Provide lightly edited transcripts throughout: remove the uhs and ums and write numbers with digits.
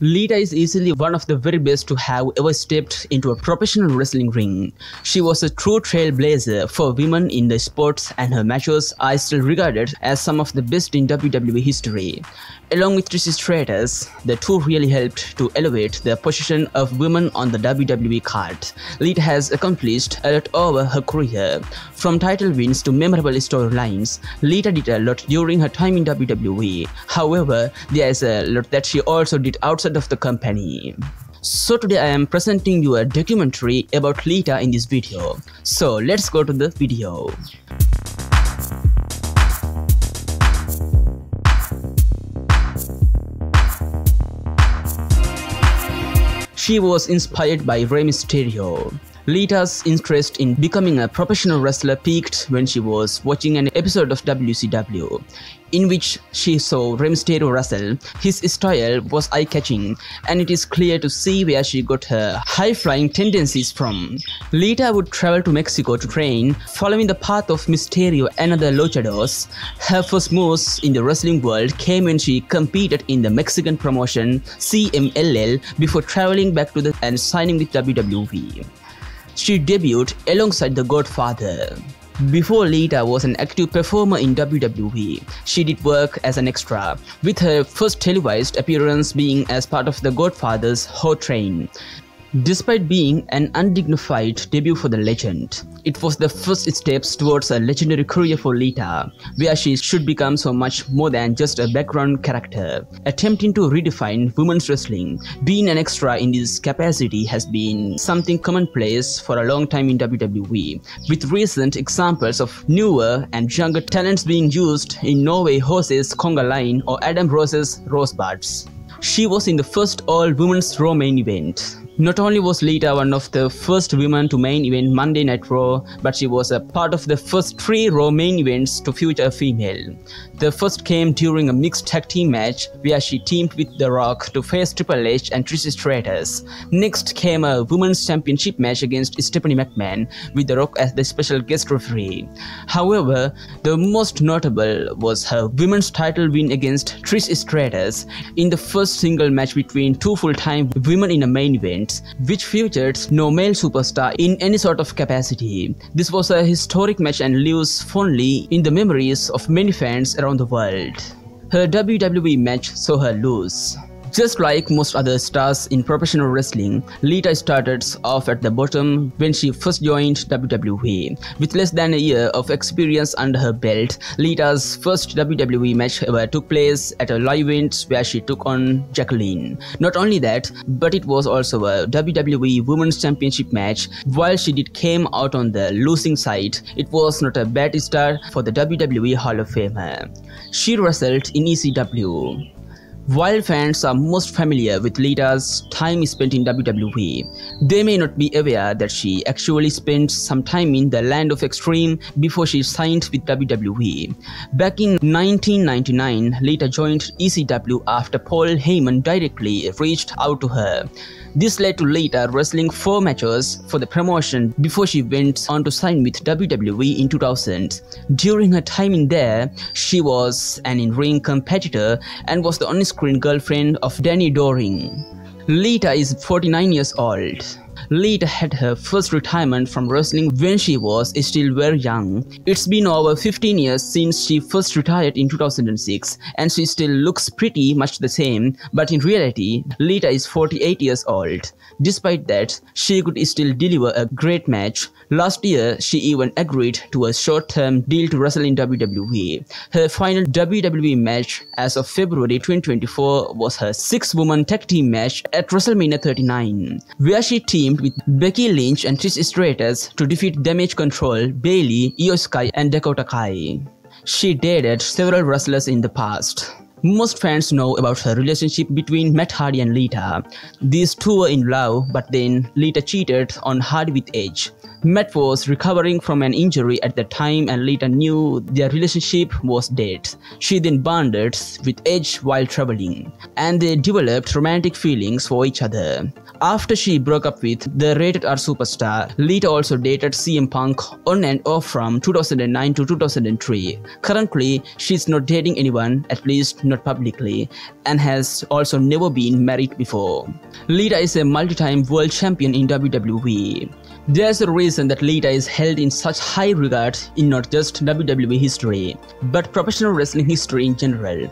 Lita is easily one of the very best to have ever stepped into a professional wrestling ring. She was a true trailblazer for women in the sport, and her matches are still regarded as some of the best in WWE history. Along with Trish Stratus, the two really helped to elevate the position of women on the WWE card. Lita has accomplished a lot over her career. From title wins to memorable storylines, Lita did a lot during her time in WWE. However, there is a lot that she also did outside of the company. So today I am presenting you a documentary about Lita in this video. So let's go to the video. She was inspired by Rey Mysterio. Lita's interest in becoming a professional wrestler peaked when she was watching an episode of WCW, in which she saw Rey Mysterio wrestle. His style was eye-catching, and it is clear to see where she got her high-flying tendencies from. Lita would travel to Mexico to train, following the path of Mysterio and other luchadors. Her first moves in the wrestling world came when she competed in the Mexican promotion CMLL before traveling back to and signing with WWE. She debuted alongside The Godfather. Before Lita was an active performer in WWE, she did work as an extra, with her first televised appearance being as part of The Godfather's Hot Train. Despite being an undignified debut for the legend, it was the first steps towards a legendary career for Lita, where she should become so much more than just a background character. Attempting to redefine women's wrestling, being an extra in this capacity has been something commonplace for a long time in WWE, with recent examples of newer and younger talents being used in No Way Jose's Conga Line or Adam Rose's Rosebuds. She was in the first all-women's Raw main event. Not only was Lita one of the first women to main event Monday Night Raw, but she was a part of the first 3 Raw main events to feature a female. The first came during a mixed tag team match where she teamed with The Rock to face Triple H and Trish Stratus. Next came a women's championship match against Stephanie McMahon with The Rock as the special guest referee. However, the most notable was her women's title win against Trish Stratus in the first single match between 2 full-time women in a main event, which featured no male superstar in any sort of capacity. This was a historic match and lives fondly in the memories of many fans around the world. Her WWE match saw her lose. Just like most other stars in professional wrestling, Lita started off at the bottom when she first joined WWE. With less than a year of experience under her belt, Lita's first WWE match ever took place at a live event where she took on Jacqueline. Not only that, but it was also a WWE Women's Championship match. While she did came out on the losing side, it was not a bad start for the WWE Hall of Famer. She wrestled in ECW. While fans are most familiar with Lita's time spent in WWE, they may not be aware that she actually spent some time in the Land of Extreme before she signed with WWE. Back in 1999, Lita joined ECW after Paul Heyman directly reached out to her. This led to Lita wrestling 4 matches for the promotion before she went on to sign with WWE in 2000. During her time in there, she was an in-ring competitor and was the on-screen girlfriend of Danny Doring. Lita is 49 years old. Lita had her first retirement from wrestling when she was still very young. It's been over 15 years since she first retired in 2006, and she still looks pretty much the same, but in reality, Lita is 48 years old. Despite that, she could still deliver a great match. Last year, she even agreed to a short-term deal to wrestle in WWE. Her final WWE match as of February 2024 was her 6-woman tag team match at WrestleMania 39, where she teamed with Becky Lynch and Trish Stratus to defeat Damage Control, Bayley, Io Sky, and Dakota Kai. She dated several wrestlers in the past. Most fans know about her relationship between Matt Hardy and Lita. These two were in love, but then Lita cheated on Hardy with Edge. Matt was recovering from an injury at the time and Lita knew their relationship was dead. She then bonded with Edge while traveling, and they developed romantic feelings for each other. After she broke up with the rated R superstar, Lita also dated CM Punk on and off from 2009 to 2003. Currently, she's not dating anyone, at least not publicly, and has also never been married before. Lita is a multi-time world champion in WWE. There's a reason that Lita is held in such high regard in not just WWE history, but professional wrestling history in general.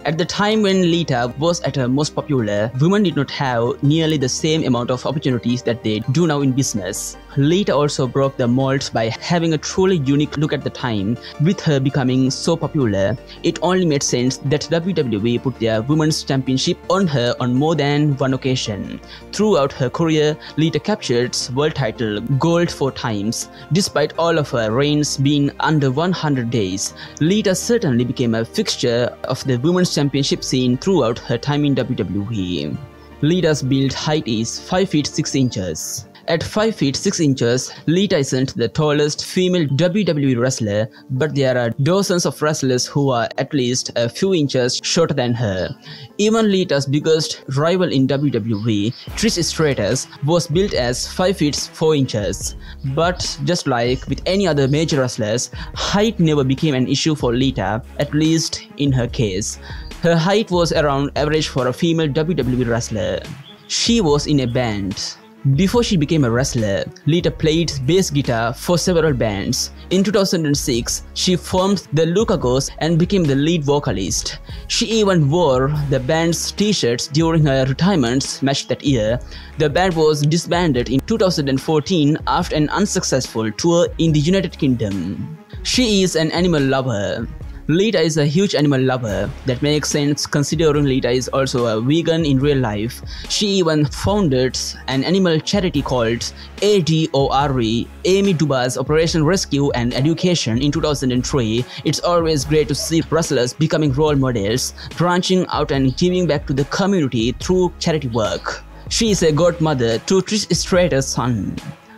At the time when Lita was at her most popular, women did not have nearly the same amount of opportunities that they do now in business. Lita also broke the mold by having a truly unique look at the time. With her becoming so popular, it only made sense that WWE put their Women's Championship on her on more than one occasion. Throughout her career, Lita captured world title gold 4 times. Despite all of her reigns being under 100 days, Lita certainly became a fixture of the Women's Championship scene throughout her time in WWE. Lita's build height is 5 feet 6 inches. At 5 feet 6 inches, Lita isn't the tallest female WWE wrestler, but there are dozens of wrestlers who are at least a few inches shorter than her. Even Lita's biggest rival in WWE, Trish Stratus, was built as 5 feet 4 inches. But just like with any other major wrestlers, height never became an issue for Lita, at least in her case. Her height was around average for a female WWE wrestler. She was in a band. Before she became a wrestler, Lita played bass guitar for several bands. In 2006, she formed the Lucagos and became the lead vocalist. She even wore the band's t-shirts during her retirement match that year. The band was disbanded in 2014 after an unsuccessful tour in the United Kingdom. She is an animal lover. Lita is a huge animal lover. That makes sense considering Lita is also a vegan in real life. She even founded an animal charity called ADORE, Amy Duba's Operation Rescue and Education, in 2003. It's always great to see wrestlers becoming role models, branching out and giving back to the community through charity work. She is a godmother to Trish Stratus' son.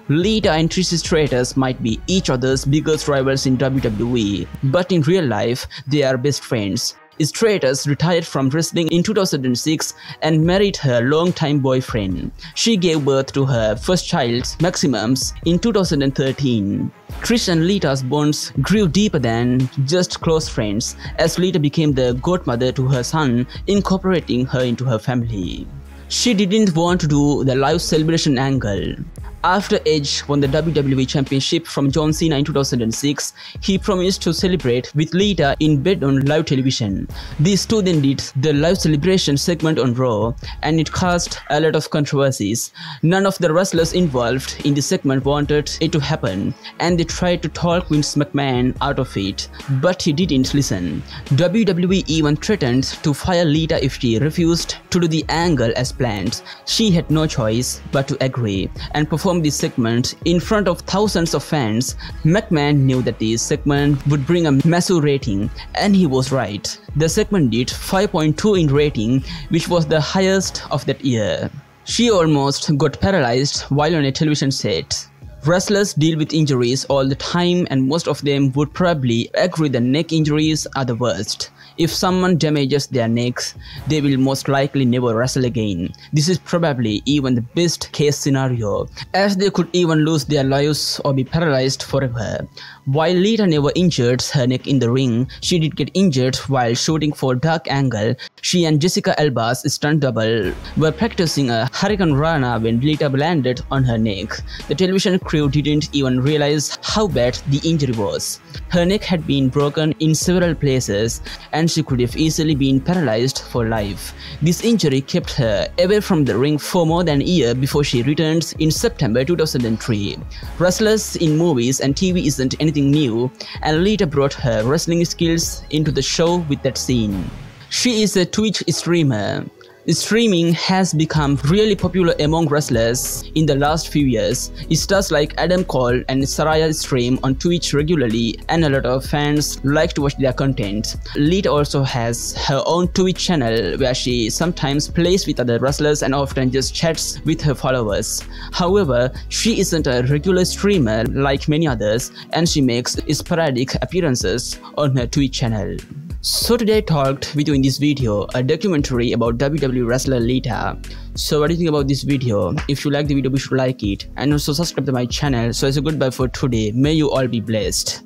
Lita and Trish Stratus might be each other's biggest rivals in WWE, but in real life, they are best friends. Stratus retired from wrestling in 2006 and married her longtime boyfriend. She gave birth to her first child, Maximums, in 2013. Trish and Lita's bonds grew deeper than just close friends, as Lita became the godmother to her son, incorporating her into her family. She didn't want to do the live celebration angle. After Edge won the WWE Championship from John Cena in 2006, he promised to celebrate with Lita in bed on live television. These two then did the live celebration segment on Raw, and it caused a lot of controversies. None of the wrestlers involved in the segment wanted it to happen, and they tried to talk Vince McMahon out of it, but he didn't listen. WWE even threatened to fire Lita if she refused to do the angle as planned. She had no choice but to agree and perform this segment in front of thousands of fans. McMahon knew that this segment would bring a massive rating, and he was right. The segment did 5.2 in rating, which was the highest of that year. She almost got paralyzed while on a television set. Wrestlers deal with injuries all the time, and most of them would probably agree the neck injuries are the worst. If someone damages their necks, they will most likely never wrestle again. This is probably even the best case scenario, as they could even lose their lives or be paralyzed forever. While Lita never injured her neck in the ring, she did get injured while shooting for Dark Angle. She and Jessica Alba's stunt double were practicing a Hurricane Rana when Lita landed on her neck. The television crew didn't even realize how bad the injury was. Her neck had been broken in several places, and she could have easily been paralyzed for life. This injury kept her away from the ring for more than a year before she returned in September 2003. Wrestlers in movies and TV isn't anything new, and Lita brought her wrestling skills into the show with that scene. She is a Twitch streamer. Streaming has become really popular among wrestlers in the last few years. Stars like Adam Cole and Saraya stream on Twitch regularly, and a lot of fans like to watch their content. Lita also has her own Twitch channel where she sometimes plays with other wrestlers and often just chats with her followers. However, she isn't a regular streamer like many others, and she makes sporadic appearances on her Twitch channel. So today I talked with you in this video a documentary about WWE wrestler Lita. So what do you think about this video? If you like the video, be sure to like it and also subscribe to my channel. So it's a goodbye for today. May you all be blessed.